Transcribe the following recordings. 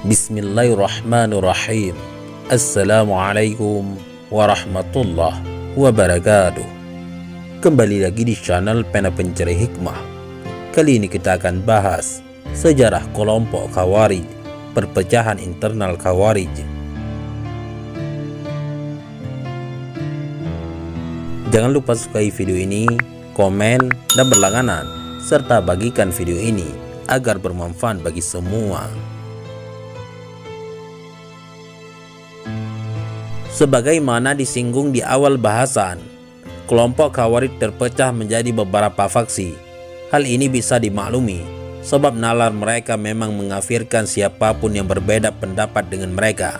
Bismillahirrahmanirrahim. Assalamualaikum warahmatullahi wabarakatuh. Kembali lagi di channel Pena Pencari Hikmah. Kali ini kita akan bahas sejarah kelompok Khawarij, perpecahan internal Khawarij. Jangan lupa sukai video ini, komen, dan berlangganan, serta bagikan video ini agar bermanfaat bagi semua. Sebagaimana disinggung di awal bahasan, kelompok Khawarij terpecah menjadi beberapa faksi. Hal ini bisa dimaklumi sebab nalar mereka memang mengkafirkan siapapun yang berbeda pendapat dengan mereka.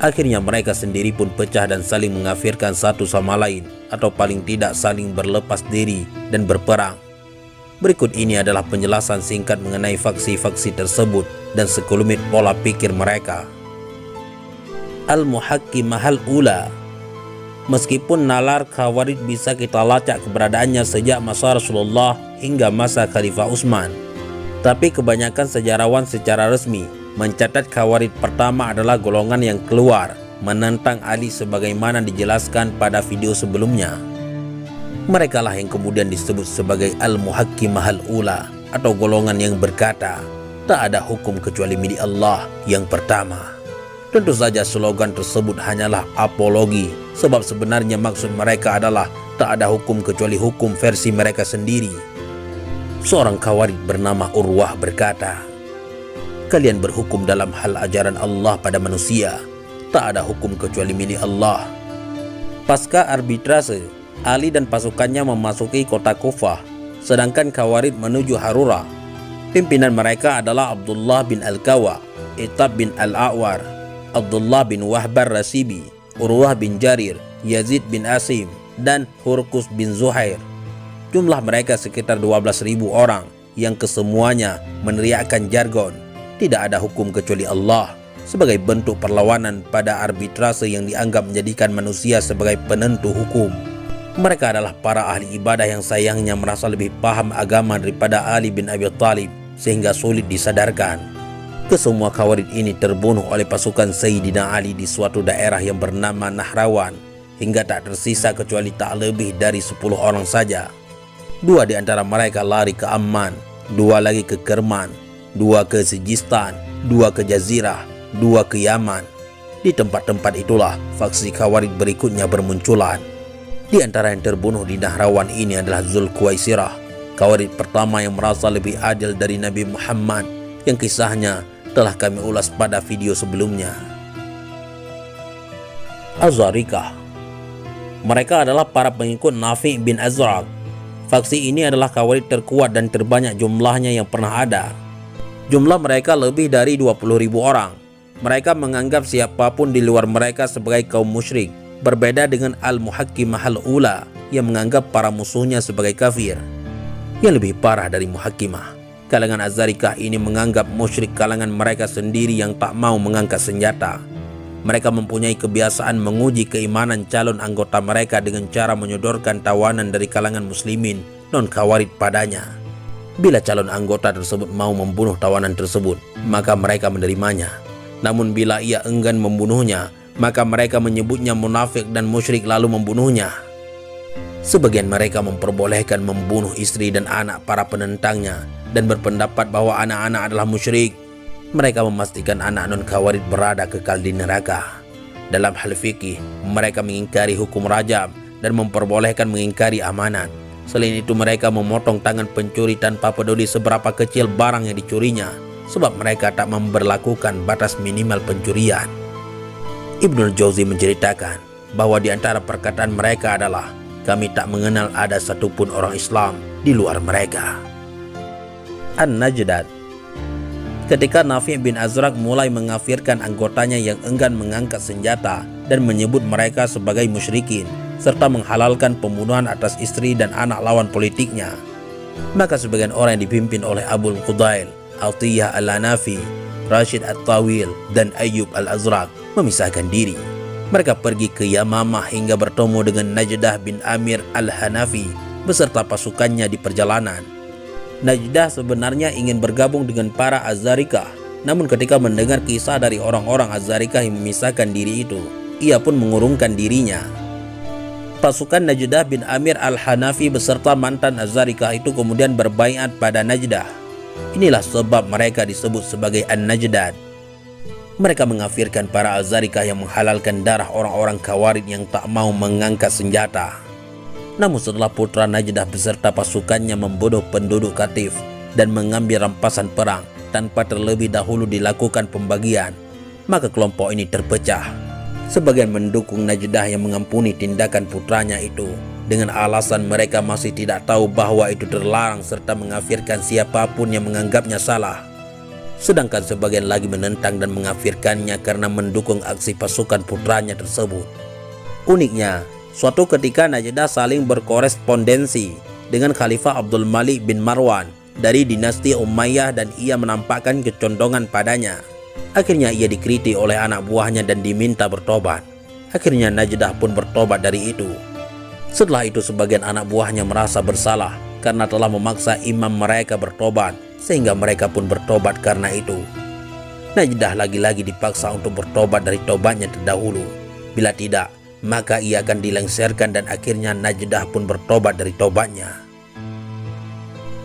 Akhirnya mereka sendiri pun pecah dan saling mengkafirkan satu sama lain, atau paling tidak saling berlepas diri dan berperang. Berikut ini adalah penjelasan singkat mengenai faksi-faksi tersebut dan sekelumit pola pikir mereka. Al-Muhakkimah al-Ula. Meskipun nalar Khawarij bisa kita lacak keberadaannya sejak masa Rasulullah hingga masa Khalifah Utsman, tapi kebanyakan sejarawan secara resmi mencatat Khawarij pertama adalah golongan yang keluar menentang Ali sebagaimana dijelaskan pada video sebelumnya. Mereka lah yang kemudian disebut sebagai Al-Muhakkimah al-Ula, atau golongan yang berkata, tak ada hukum kecuali milik Allah yang pertama. Tentu saja slogan tersebut hanyalah apologi, sebab sebenarnya maksud mereka adalah tak ada hukum kecuali hukum versi mereka sendiri. Seorang Khawarij bernama Urwah berkata, kalian berhukum dalam hal ajaran Allah pada manusia, tak ada hukum kecuali milik Allah. Pasca arbitrase, Ali dan pasukannya memasuki kota Kufah, sedangkan Khawarij menuju Harura. Pimpinan mereka adalah Abdullah bin Al-Kawa, Itab bin Al-A'war, Abdullah bin Wahbar Rasibi, Urwah bin Jarir, Yazid bin Asim, dan Hurkus bin Zuhair. Jumlah mereka sekitar 12.000 orang yang kesemuanya meneriakkan jargon, tidak ada hukum kecuali Allah, sebagai bentuk perlawanan pada arbitrase yang dianggap menjadikan manusia sebagai penentu hukum. Mereka adalah para ahli ibadah yang sayangnya merasa lebih paham agama daripada Ali bin Abi Thalib, sehingga sulit disadarkan. Kesemua Khawarij ini terbunuh oleh pasukan Sayyidina Ali di suatu daerah yang bernama Nahrawan, hingga tak tersisa kecuali tak lebih dari 10 orang saja. 2 di antara mereka lari ke Amman, 2 lagi ke Kerman, 2 ke Sijistan, 2 ke Jazirah, 2 ke Yaman. Di tempat-tempat itulah faksi Khawarij berikutnya bermunculan. Di antara yang terbunuh di Nahrawan ini adalah Zulkuwaisirah, Khawarij pertama yang merasa lebih adil dari Nabi Muhammad, yang kisahnya telah kami ulas pada video sebelumnya. Az-Zarikah. Mereka adalah para pengikut Nafi' bin Azraq. Faksi ini adalah Khawarij terkuat dan terbanyak jumlahnya yang pernah ada. Jumlah mereka lebih dari 20.000 orang. Mereka menganggap siapapun di luar mereka sebagai kaum musyrik, berbeda dengan Al-Muhakkimah al-Ula yang menganggap para musuhnya sebagai kafir. Yang lebih parah dari Muhakkimah, kalangan Az-Zarikah ini menganggap musyrik kalangan mereka sendiri yang tak mau mengangkat senjata. Mereka mempunyai kebiasaan menguji keimanan calon anggota mereka dengan cara menyodorkan tawanan dari kalangan muslimin non-Khawarij padanya. Bila calon anggota tersebut mau membunuh tawanan tersebut, maka mereka menerimanya. Namun bila ia enggan membunuhnya, maka mereka menyebutnya munafik dan musyrik lalu membunuhnya. Sebagian mereka memperbolehkan membunuh istri dan anak para penentangnya dan berpendapat bahwa anak-anak adalah musyrik. Mereka memastikan anak non-Khawarij berada kekal di neraka. Dalam hal fikih, mereka mengingkari hukum rajam dan memperbolehkan mengingkari amanat. Selain itu, mereka memotong tangan pencuri tanpa peduli seberapa kecil barang yang dicurinya, sebab mereka tak memberlakukan batas minimal pencurian. Ibnul Jauzi menceritakan bahwa di antara perkataan mereka adalah, kami tak mengenal ada satupun orang Islam di luar mereka. An-Najdat. Ketika Nafi' bin Azraq mulai mengkafirkan anggotanya yang enggan mengangkat senjata dan menyebut mereka sebagai musyrikin, serta menghalalkan pembunuhan atas istri dan anak lawan politiknya, maka sebagian orang yang dipimpin oleh Abul Qudail, Atiyah al-Hanafi, Rashid At-Tawil, dan Ayyub al-Azraq memisahkan diri. Mereka pergi ke Yamamah hingga bertemu dengan Najdah bin Amir al-Hanafi beserta pasukannya di perjalanan. Najdah sebenarnya ingin bergabung dengan para Az-Zarikah, Namun ketika mendengar kisah dari orang-orang Az-Zarikah yang memisahkan diri itu, ia pun mengurungkan dirinya. Pasukan Najdah bin Amir al-Hanafi beserta mantan Az-Zarikah itu kemudian berbaiat pada Najdah. Inilah sebab mereka disebut sebagai An-Najdad. Mereka mengafirkan para Az-Zarikah yang menghalalkan darah orang-orang Khawarij yang tak mau mengangkat senjata. Namun setelah putra Najdah beserta pasukannya membunuh penduduk Qatif dan mengambil rampasan perang tanpa terlebih dahulu dilakukan pembagian, maka kelompok ini terpecah. Sebagian mendukung Najdah yang mengampuni tindakan putranya itu dengan alasan mereka masih tidak tahu bahwa itu terlarang serta mengafirkan siapapun yang menganggapnya salah. Sedangkan sebagian lagi menentang dan mengafirkannya karena mendukung aksi pasukan putranya tersebut. Uniknya, suatu ketika Najdah saling berkorespondensi dengan Khalifah Abdul Malik bin Marwan dari dinasti Umayyah dan ia menampakkan kecondongan padanya. Akhirnya ia dikritik oleh anak buahnya dan diminta bertobat. Akhirnya Najdah pun bertobat dari itu. Setelah itu sebagian anak buahnya merasa bersalah karena telah memaksa imam mereka bertobat, sehingga mereka pun bertobat karena itu. Najdah lagi-lagi dipaksa untuk bertobat dari tobatnya terdahulu. Bila tidak, maka ia akan dilengsarkan dan akhirnya Najdah pun bertobat dari tobatnya.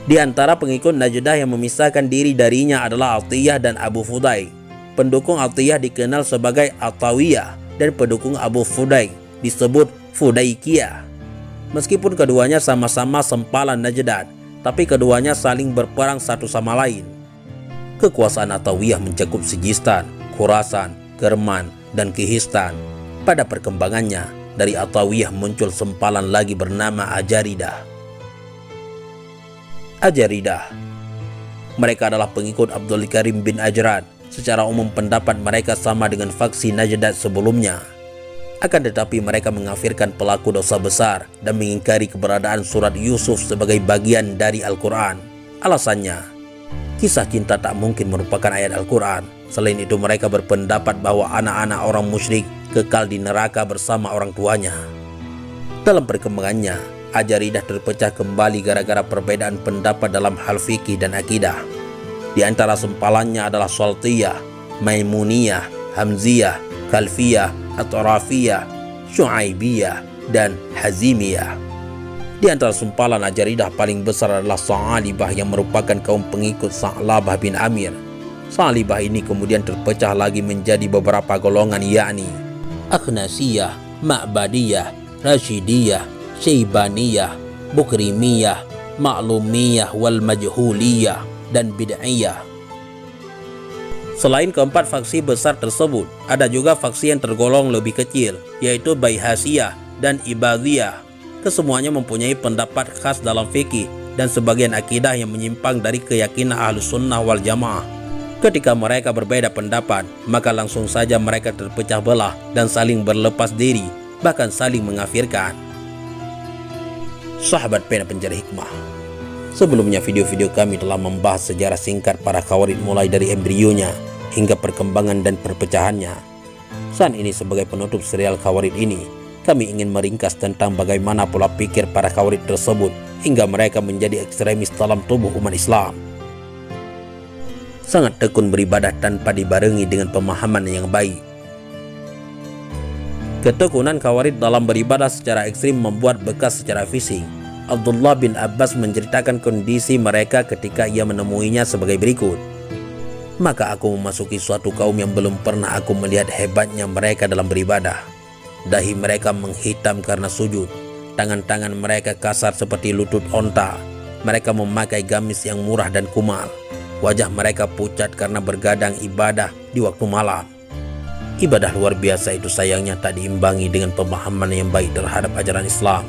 Di antara pengikut Najdah yang memisahkan diri darinya adalah Atiyah dan Abu Fudayl. Pendukung Atiyah dikenal sebagai Atawiyah dan pendukung Abu Fudayl disebut Fudaykiyah. Meskipun keduanya sama-sama sempalan Najdad, tapi keduanya saling berperang satu sama lain. Kekuasaan Atawiyah mencakup Sijistan, Khurasan, Kerman, dan Kihistan. Pada perkembangannya, dari Atawiyah muncul sempalan lagi bernama Ajaridah. Ajaridah. Mereka adalah pengikut Abdul Karim bin Ajrad. Secara umum pendapat mereka sama dengan faksi Najdad sebelumnya. Akan tetapi mereka mengafirkan pelaku dosa besar dan mengingkari keberadaan surat Yusuf sebagai bagian dari Al-Quran. Alasannya, kisah cinta tak mungkin merupakan ayat Al-Quran. Selain itu mereka berpendapat bahwa anak-anak orang musyrik kekal di neraka bersama orang tuanya. Dalam perkembangannya, Ajaridah terpecah kembali gara-gara perbedaan pendapat dalam hal fikih dan akidah. Di antara sempalannya adalah Saltiyah, Maimuniyah, Hamziyah, Khalfiyah, Atrafiyah, Syuaibiyah, dan Hazimiyah. Di antara sempalan Ajaridah paling besar adalah Sa'alibah yang merupakan kaum pengikut Sa'labah bin Amir. Sa'alibah ini kemudian terpecah lagi menjadi beberapa golongan, yakni Akhnasiyah, Ma'badiyah, Rashidiyah, Syaibaniyah, Bukrimiyah, Ma'lumiyah, wal Majhuliyah, dan Bid'iyah. Selain keempat faksi besar tersebut, ada juga faksi yang tergolong lebih kecil, yaitu Baihasiyah dan Ibadiyah. Kesemuanya mempunyai pendapat khas dalam fikih dan sebagian akidah yang menyimpang dari keyakinan Ahlus Sunnah wal Jamaah. Ketika mereka berbeda pendapat, maka langsung saja mereka terpecah belah dan saling berlepas diri, bahkan saling mengafirkan. Sahabat Pena Pencari Hikmah, sebelumnya video-video kami telah membahas sejarah singkat para Khawarij mulai dari embrionya hingga perkembangan dan perpecahannya. Saat ini sebagai penutup serial Khawarij ini, kami ingin meringkas tentang bagaimana pola pikir para Khawarij tersebut hingga mereka menjadi ekstremis dalam tubuh umat Islam. Sangat tekun beribadah tanpa dibarengi dengan pemahaman yang baik. Ketekunan Khawarij dalam beribadah secara ekstrim membuat bekas secara fisik. Abdullah bin Abbas menceritakan kondisi mereka ketika ia menemuinya sebagai berikut. Maka aku memasuki suatu kaum yang belum pernah aku melihat hebatnya mereka dalam beribadah. Dahi mereka menghitam karena sujud. Tangan-tangan mereka kasar seperti lutut onta. Mereka memakai gamis yang murah dan kumal. Wajah mereka pucat karena bergadang ibadah di waktu malam. Ibadah luar biasa itu sayangnya tak diimbangi dengan pemahaman yang baik terhadap ajaran Islam.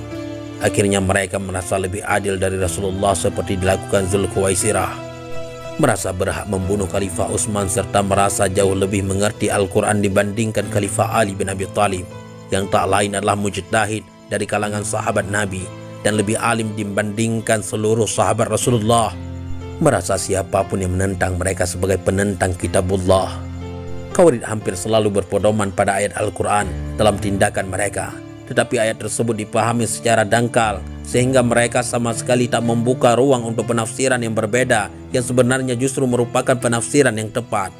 Akhirnya mereka merasa lebih adil dari Rasulullah seperti dilakukan Zulkhuwaisirah. Merasa berhak membunuh Khalifah Utsman serta merasa jauh lebih mengerti Al-Quran dibandingkan Khalifah Ali bin Abi Thalib, yang tak lain adalah mujtahid dari kalangan sahabat Nabi dan lebih alim dibandingkan seluruh sahabat Rasulullah. Merasa siapapun yang menentang mereka sebagai penentang kitabullah. Khawarij hampir selalu berpedoman pada ayat Al-Quran dalam tindakan mereka. tetapi ayat tersebut dipahami secara dangkal sehingga mereka sama sekali tak membuka ruang untuk penafsiran yang berbeda yang sebenarnya justru merupakan penafsiran yang tepat.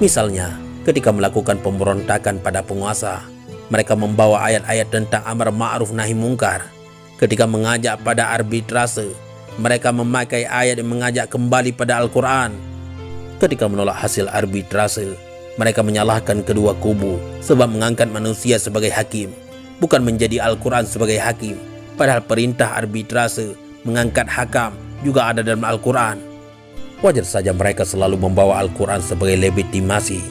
Misalnya, ketika melakukan pemberontakan pada penguasa, mereka membawa ayat-ayat tentang amar ma'ruf nahi mungkar. Ketika mengajak pada arbitrase, mereka memakai ayat yang mengajak kembali pada Al-Quran. Ketika menolak hasil arbitrase, mereka menyalahkan kedua kubu sebab mengangkat manusia sebagai hakim, bukan menjadi Al-Quran sebagai hakim. Padahal perintah arbitrase mengangkat hakam juga ada dalam Al-Quran. Wajar saja mereka selalu membawa Al-Quran sebagai legitimasi,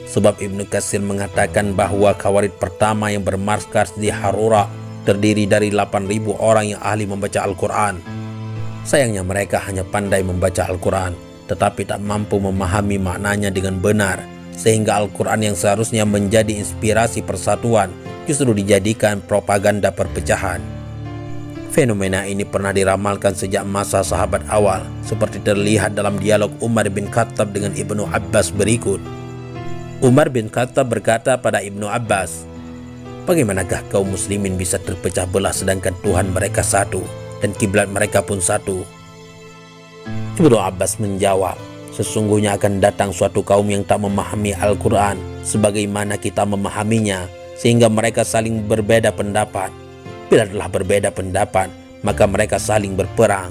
sebab Ibnu Katsir mengatakan bahwa Khawarij pertama yang bermarkas di Harura terdiri dari 8.000 orang yang ahli membaca Al-Quran. Sayangnya mereka hanya pandai membaca Al-Quran, tetapi tak mampu memahami maknanya dengan benar, sehingga Al-Quran yang seharusnya menjadi inspirasi persatuan justru dijadikan propaganda perpecahan. Fenomena ini pernah diramalkan sejak masa sahabat awal, seperti terlihat dalam dialog Umar bin Khattab dengan Ibnu Abbas berikut. Umar bin Khattab berkata pada Ibnu Abbas, "Bagaimanakah kaum muslimin bisa terpecah belah sedangkan Tuhan mereka satu dan kiblat mereka pun satu?" Ibnu Abbas menjawab, "Sesungguhnya akan datang suatu kaum yang tak memahami Al-Quran sebagaimana kita memahaminya, sehingga mereka saling berbeda pendapat. Bila telah berbeda pendapat, maka mereka saling berperang.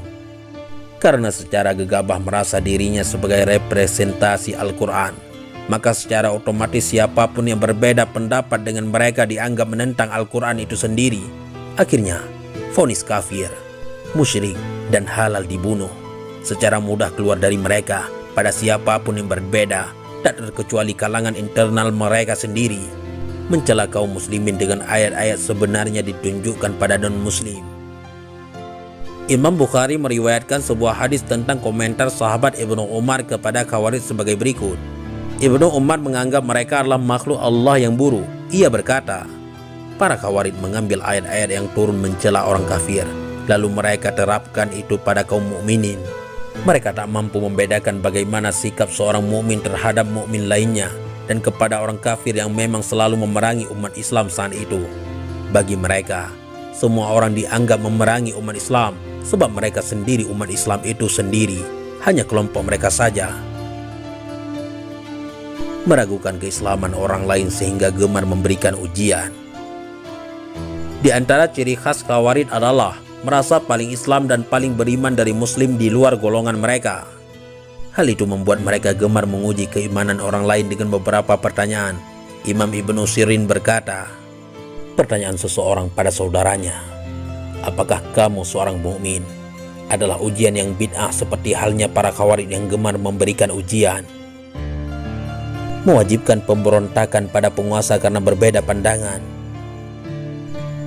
Karena secara gegabah merasa dirinya sebagai representasi Al-Quran, maka secara otomatis siapapun yang berbeda pendapat dengan mereka dianggap menentang Al-Quran itu sendiri. Akhirnya, vonis kafir, musyrik, dan halal dibunuh secara mudah keluar dari mereka pada siapapun yang berbeda, tak terkecuali kalangan internal mereka sendiri. Mencela kaum muslimin dengan ayat-ayat sebenarnya ditunjukkan pada non-muslim." Imam Bukhari meriwayatkan sebuah hadis tentang komentar sahabat Ibnu Umar kepada Khawarij sebagai berikut. Ibnu Umar menganggap mereka adalah makhluk Allah yang buruk. Ia berkata, para Khawarij mengambil ayat-ayat yang turun mencela orang kafir, lalu mereka terapkan itu pada kaum mukminin. Mereka tak mampu membedakan bagaimana sikap seorang mukmin terhadap mukmin lainnya dan kepada orang kafir yang memang selalu memerangi umat Islam saat itu. Bagi mereka, semua orang dianggap memerangi umat Islam sebab mereka sendiri umat Islam itu sendiri, hanya kelompok mereka saja. Meragukan keislaman orang lain sehingga gemar memberikan ujian. Di antara ciri khas Khawarij adalah merasa paling Islam dan paling beriman dari muslim di luar golongan mereka. Hal itu membuat mereka gemar menguji keimanan orang lain dengan beberapa pertanyaan. Imam Ibnu Sirin berkata, pertanyaan seseorang pada saudaranya, "Apakah kamu seorang mukmin?" adalah ujian yang bid'ah seperti halnya para Khawarij yang gemar memberikan ujian. Mewajibkan pemberontakan pada penguasa karena berbeda pandangan.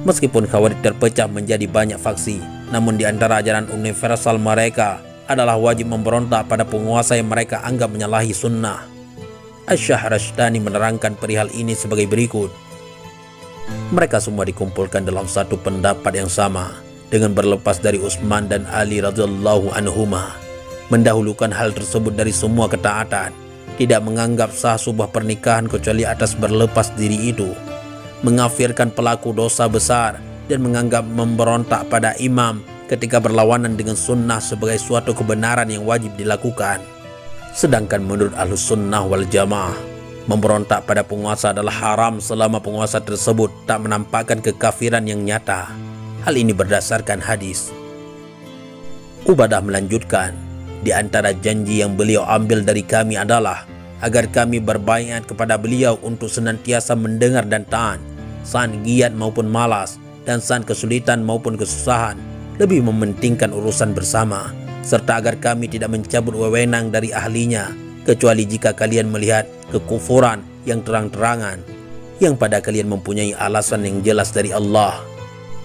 Meskipun Khawarij terpecah menjadi banyak faksi, namun di antara ajaran universal mereka adalah wajib memberontak pada penguasa yang mereka anggap menyalahi sunnah. Asy-Syahrastani menerangkan perihal ini sebagai berikut. Mereka semua dikumpulkan dalam satu pendapat yang sama, dengan berlepas dari Utsman dan Ali radhiyallahu anhuma, mendahulukan hal tersebut dari semua ketaatan, tidak menganggap sah sebuah pernikahan kecuali atas berlepas diri itu, mengafirkan pelaku dosa besar, dan menganggap memberontak pada imam ketika berlawanan dengan sunnah sebagai suatu kebenaran yang wajib dilakukan. Sedangkan menurut Ahlus Sunnah wal Jamaah, memberontak pada penguasa adalah haram selama penguasa tersebut tak menampakkan kekafiran yang nyata. Hal ini berdasarkan hadis. Ubadah melanjutkan, di antara janji yang beliau ambil dari kami adalah agar kami berbaiat kepada beliau untuk senantiasa mendengar dan taat, saat giat maupun malas, dan saat kesulitan maupun kesusahan, lebih mementingkan urusan bersama, serta agar kami tidak mencabut wewenang dari ahlinya, kecuali jika kalian melihat kekufuran yang terang-terangan, yang pada kalian mempunyai alasan yang jelas dari Allah.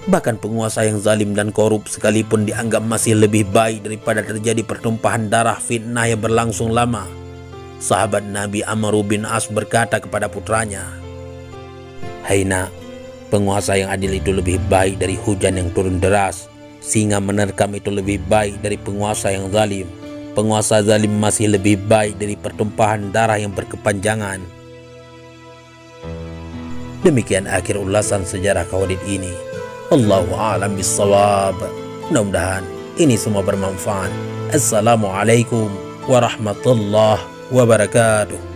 Bahkan penguasa yang zalim dan korup sekalipun dianggap masih lebih baik daripada terjadi pertumpahan darah fitnah yang berlangsung lama. Sahabat Nabi Amr bin As berkata kepada putranya, "Hai nak, penguasa yang adil itu lebih baik dari hujan yang turun deras. Singa menerkam itu lebih baik dari penguasa yang zalim. Penguasa zalim masih lebih baik dari pertumpahan darah yang berkepanjangan." Demikian akhir ulasan sejarah Khawarij ini. Allahu a'lam bissawab. Mudah-mudahan ini semua bermanfaat. Assalamualaikum warahmatullahi wabarakatuh.